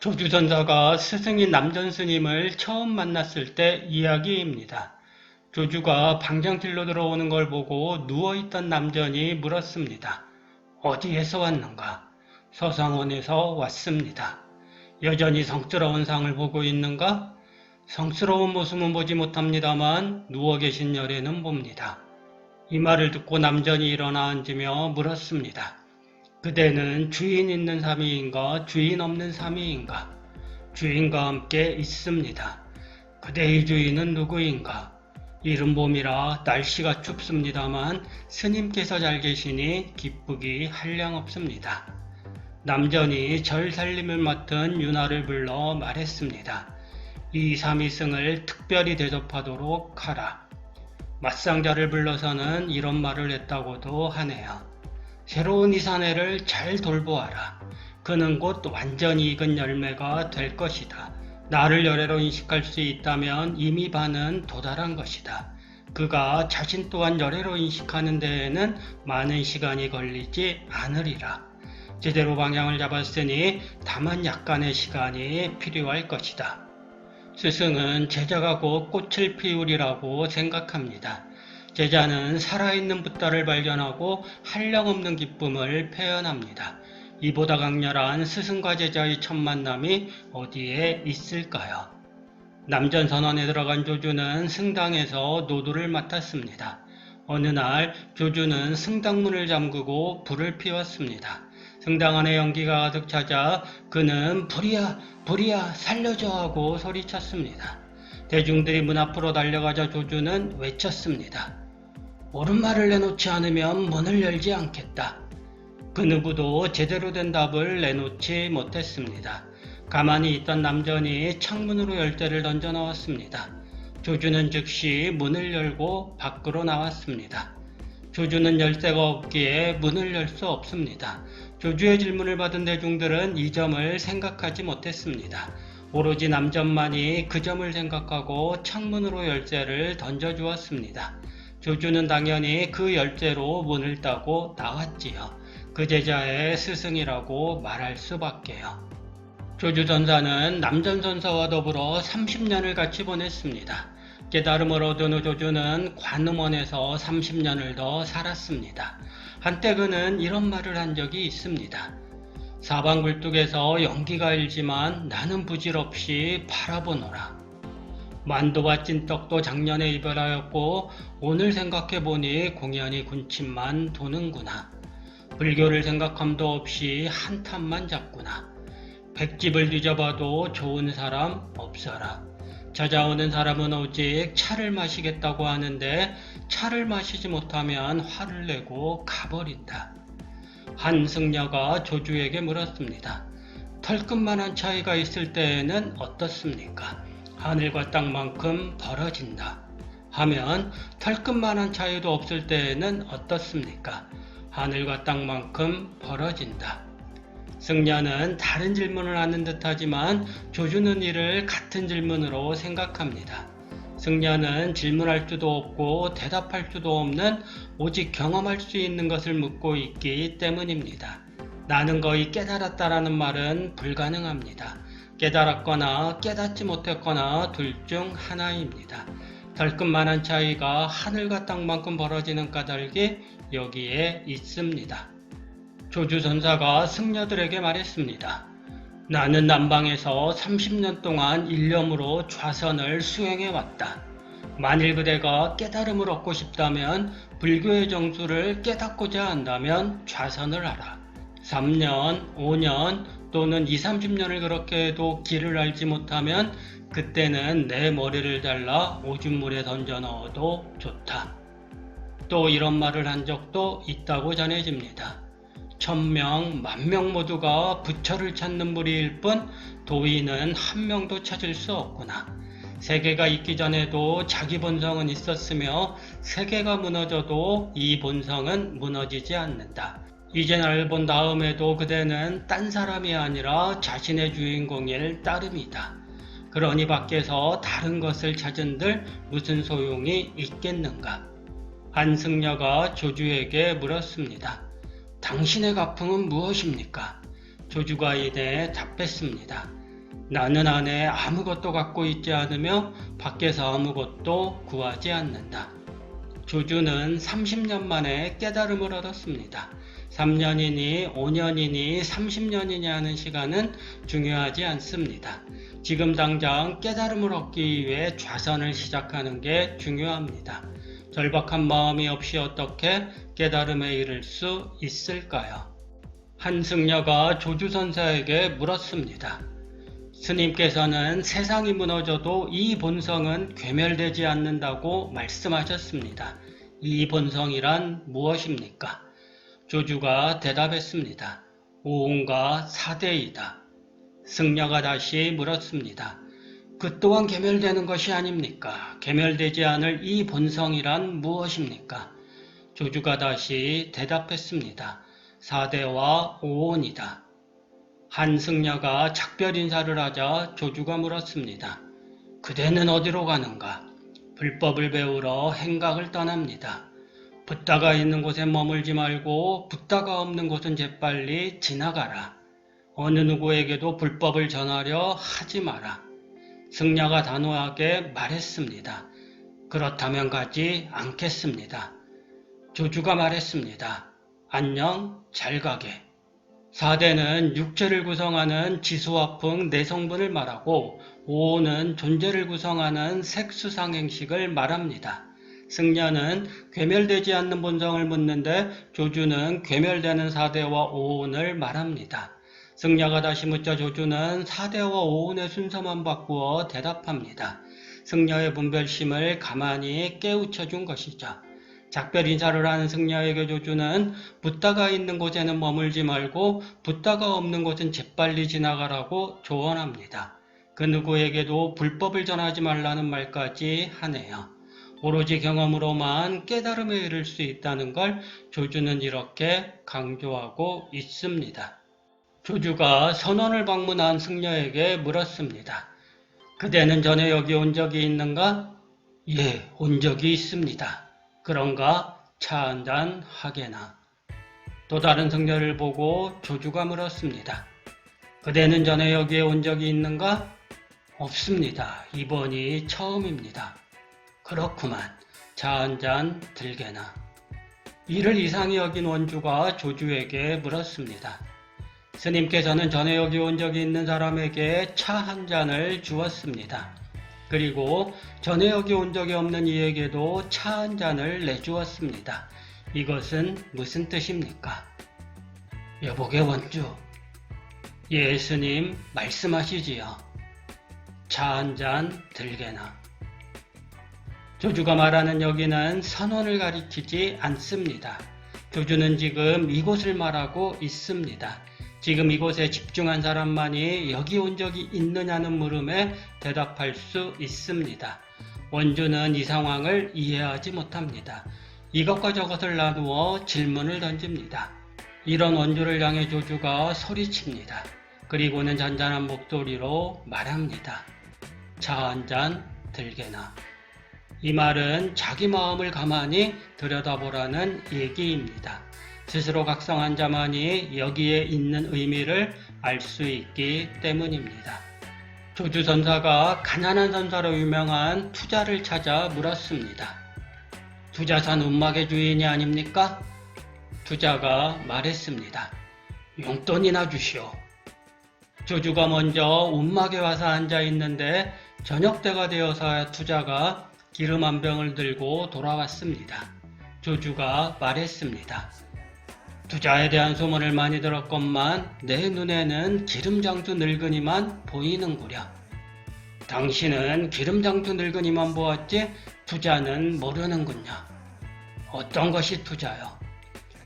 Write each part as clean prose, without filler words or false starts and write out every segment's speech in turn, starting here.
조주전사가 스승인 남전스님을 처음 만났을 때 이야기입니다. 조주가 방정길로 들어오는 걸 보고 누워있던 남전이 물었습니다. 어디에서 왔는가? 서상원에서 왔습니다. 여전히 성스러운 상을 보고 있는가? 성스러운 모습은 보지 못합니다만 누워 계신 열에는 봅니다. 이 말을 듣고 남전이 일어나 앉으며 물었습니다. 그대는 주인 있는 사미인가 주인 없는 사미인가? 주인과 함께 있습니다. 그대의 주인은 누구인가? 이른 봄이라 날씨가 춥습니다만 스님께서 잘 계시니 기쁘기 한량없습니다. 남전이 절 살림을 맡은 윤화를 불러 말했습니다. 이 사미승을 특별히 대접하도록 하라. 맞상자를 불러서는 이런 말을 했다고도 하네요. 새로운 이 사내를 잘 돌보아라. 그는 곧 완전히 익은 열매가 될 것이다. 나를 열애로 인식할 수 있다면 이미 반은 도달한 것이다. 그가 자신 또한 열애로 인식하는 데에는 많은 시간이 걸리지 않으리라. 제대로 방향을 잡았으니 다만 약간의 시간이 필요할 것이다. 스승은 제자가 곧 꽃을 피우리라고 생각합니다. 제자는 살아있는 붓다를 발견하고 한량없는 기쁨을 표현합니다. 이보다 강렬한 스승과 제자의 첫 만남이 어디에 있을까요? 남전선원에 들어간 조주는 승당에서 노도를 맡았습니다. 어느 날 조주는 승당문을 잠그고 불을 피웠습니다. 승당 안에 연기가 가득 차자 그는 불이야 불이야 살려줘 하고 소리쳤습니다. 대중들이 문 앞으로 달려가자 조주는 외쳤습니다. 옳은 말을 내놓지 않으면 문을 열지 않겠다. 그 누구도 제대로 된 답을 내놓지 못했습니다. 가만히 있던 남전이 창문으로 열쇠를 던져 넣었습니다. 조주는 즉시 문을 열고 밖으로 나왔습니다. 조주는 열쇠가 없기에 문을 열 수 없습니다. 조주의 질문을 받은 대중들은 이 점을 생각하지 못했습니다. 오로지 남전만이 그 점을 생각하고 창문으로 열쇠를 던져주었습니다. 조주는 당연히 그 열쇠로 문을 따고 나왔지요. 그 제자의 스승이라고 말할 수밖에요. 조주전사는 남전선사와 더불어 30년을 같이 보냈습니다. 깨달음을 얻은 후 조주는 관음원에서 30년을 더 살았습니다. 한때 그는 이런 말을 한 적이 있습니다. 사방굴뚝에서 연기가 일지만 나는 부질없이 바라보노라. 만두와 찐떡도 작년에 이별하였고 오늘 생각해보니 공연히 군침만 도는구나. 불교를 생각함도 없이 한탄만 잡구나. 백집을 뒤져봐도 좋은 사람 없어라. 찾아오는 사람은 오직 차를 마시겠다고 하는데 차를 마시지 못하면 화를 내고 가버린다. 한 승려가 조주에게 물었습니다. 털끝만한 차이가 있을 때에는 어떻습니까? 하늘과 땅만큼 벌어진다. 하면 털끝만한 차이도 없을 때에는 어떻습니까? 하늘과 땅만큼 벌어진다. 승려는 다른 질문을 하는 듯하지만 조주는 이를 같은 질문으로 생각합니다. 승려는 질문할 수도 없고 대답할 수도 없는 오직 경험할 수 있는 것을 묻고 있기 때문입니다. 나는 거의 깨달았다라는 말은 불가능합니다. 깨달았거나 깨닫지 못했거나 둘 중 하나입니다. 덜끝만한 차이가 하늘과 땅만큼 벌어지는 까닭이 여기에 있습니다. 조주전사가 승려들에게 말했습니다. 나는 남방에서 30년 동안 일념으로 좌선을 수행해왔다. 만일 그대가 깨달음을 얻고 싶다면 불교의 정수를 깨닫고자 한다면 좌선을 하라. 3년, 5년 또는 20, 30년을 그렇게 해도 길을 알지 못하면 그때는 내 머리를 잘라 오줌물에 던져 넣어도 좋다. 또 이런 말을 한 적도 있다고 전해집니다. 1000명, 10,000명 모두가 부처를 찾는 무리일 뿐 도인은 한 명도 찾을 수 없구나. 세계가 있기 전에도 자기 본성은 있었으며 세계가 무너져도 이 본성은 무너지지 않는다. 이제 나를 본 다음에도 그대는 딴 사람이 아니라 자신의 주인공일 따름이다. 그러니 밖에서 다른 것을 찾은들 무슨 소용이 있겠는가? 한 승려가 조주에게 물었습니다. 당신의 가풍은 무엇입니까? 조주가 이내 답했습니다. 나는 안에 아무것도 갖고 있지 않으며 밖에서 아무것도 구하지 않는다. 조주는 30년 만에 깨달음을 얻었습니다. 3년이니 5년이니 30년이니 하는 시간은 중요하지 않습니다. 지금 당장 깨달음을 얻기 위해 좌선을 시작하는 게 중요합니다. 절박한 마음이 없이 어떻게 깨달음에 이를 수 있을까요? 한 승려가 조주선사에게 물었습니다. 스님께서는 세상이 무너져도 이 본성은 괴멸되지 않는다고 말씀하셨습니다. 이 본성이란 무엇입니까? 조주가 대답했습니다. 오온과 사대이다. 승려가 다시 물었습니다. 그 또한 괴멸되는 것이 아닙니까? 괴멸되지 않을 이 본성이란 무엇입니까? 조주가 다시 대답했습니다. 사대와 오온이다. 한 승려가 작별 인사를 하자 조주가 물었습니다. 그대는 어디로 가는가? 불법을 배우러 행각을 떠납니다. 붓다가 있는 곳에 머물지 말고 붓다가 없는 곳은 재빨리 지나가라. 어느 누구에게도 불법을 전하려 하지 마라. 승려가 단호하게 말했습니다. 그렇다면 가지 않겠습니다. 조주가 말했습니다. 안녕, 잘 가게. 사대는 육체를 구성하는 지수화풍 내성분을 말하고 오온은 존재를 구성하는 색수상행식을 말합니다. 승려는 괴멸되지 않는 본성을 묻는데 조주는 괴멸되는 사대와 오온을 말합니다. 승려가 다시 묻자 조주는 사대와 오온의 순서만 바꾸어 대답합니다. 승려의 분별심을 가만히 깨우쳐 준 것이죠. 작별 인사를 하는 승려에게 조주는 붓다가 있는 곳에는 머물지 말고 붓다가 없는 곳은 재빨리 지나가라고 조언합니다. 그 누구에게도 불법을 전하지 말라는 말까지 하네요. 오로지 경험으로만 깨달음에 이를 수 있다는 걸 조주는 이렇게 강조하고 있습니다. 조주가 선원을 방문한 승려에게 물었습니다. 그대는 전에 여기 온 적이 있는가? 예, 온 적이 있습니다. 그런가? 차 한잔 하게나. 또 다른 승려를 보고 조주가 물었습니다. 그대는 전에 여기에 온 적이 있는가? 없습니다. 이번이 처음입니다. 그렇구만. 차 한잔 들게나. 이를 이상히 여긴 원주가 조주에게 물었습니다. 스님께서는 전에 여기 온 적이 있는 사람에게 차 한 잔을 주었습니다. 그리고 전에 여기 온 적이 없는 이에게도 차 한 잔을 내주었습니다. 이것은 무슨 뜻입니까? 여보게 원주. 예, 스님 말씀하시지요. 차 한 잔 들게나. 조주가 말하는 여기는 선원을 가리키지 않습니다. 조주는 지금 이곳을 말하고 있습니다. 지금 이곳에 집중한 사람만이 여기 온 적이 있느냐는 물음에 대답할 수 있습니다. 원주는 이 상황을 이해하지 못합니다. 이것과 저것을 나누어 질문을 던집니다. 이런 원주를 향해 조주가 소리칩니다. 그리고는 잔잔한 목소리로 말합니다. 차 한 잔 들게나. 이 말은 자기 마음을 가만히 들여다보라는 얘기입니다. 스스로 각성한 자만이 여기에 있는 의미를 알 수 있기 때문입니다. 조주 선사가 가난한 선사로 유명한 투자를 찾아 물었습니다. 투자산 운막의 주인이 아닙니까? 투자가 말했습니다. 용돈이나 주시오. 조주가 먼저 운막에 와서 앉아 있는데 저녁 때가 되어서야 투자가 기름 한 병을 들고 돌아왔습니다. 조주가 말했습니다. 투자에 대한 소문을 많이 들었건만 내 눈에는 기름장수 늙은이만 보이는구려. 당신은 기름장수 늙은이만 보았지 투자는 모르는군요. 어떤 것이 투자요?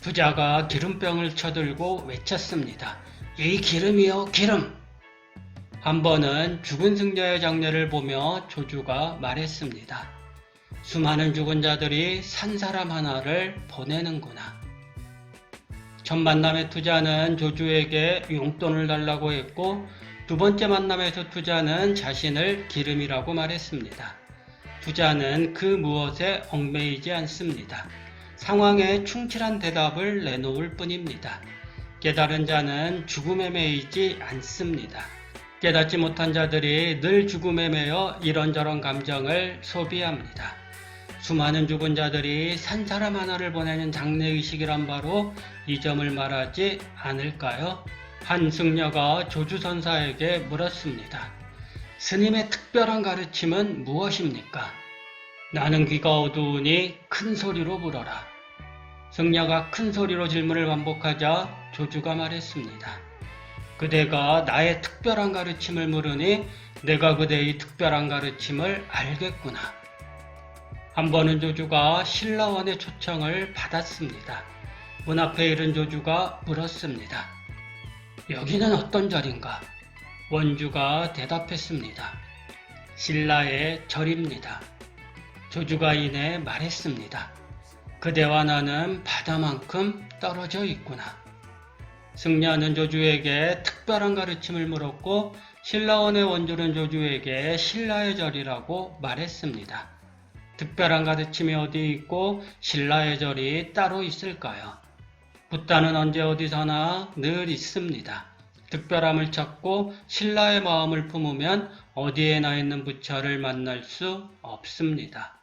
투자가 기름병을 쳐들고 외쳤습니다. 이 기름이요, 기름! 한 번은 죽은 승려의 장례를 보며 조주가 말했습니다. 수많은 죽은 자들이 산 사람 하나를 보내는구나. 첫 만남의 투자는 조주에게 용돈을 달라고 했고 두 번째 만남에서 투자는 자신을 기름이라고 말했습니다. 투자는 그 무엇에 얽매이지 않습니다. 상황에 충실한 대답을 내놓을 뿐입니다. 깨달은 자는 죽음에 매이지 않습니다. 깨닫지 못한 자들이 늘 죽음에 매여 이런저런 감정을 소비합니다. 수많은 죽은 자들이 산 사람 하나를 보내는 장례의식이란 바로 이 점을 말하지 않을까요? 한 승려가 조주선사에게 물었습니다. 스님의 특별한 가르침은 무엇입니까? 나는 귀가 어두우니 큰 소리로 물어라. 승려가 큰 소리로 질문을 반복하자 조주가 말했습니다. 그대가 나의 특별한 가르침을 물으니 내가 그대의 특별한 가르침을 알겠구나. 한 번은 조주가 신라원의 초청을 받았습니다. 문 앞에 이른 조주가 물었습니다. 여기는 어떤 자리인가? 원주가 대답했습니다. 신라의 절입니다. 조주가 이내 말했습니다. 그대와 나는 바다만큼 떨어져 있구나. 승려는 조주에게 특별한 가르침을 물었고 신라원의 원주는 조주에게 신라의 절이라고 말했습니다. 특별한 가르침이 어디 있고 신라의 절이 따로 있을까요? 붓다는 언제 어디서나 늘 있습니다. 특별함을 찾고 신라의 마음을 품으면 어디에나 있는 부처를 만날 수 없습니다.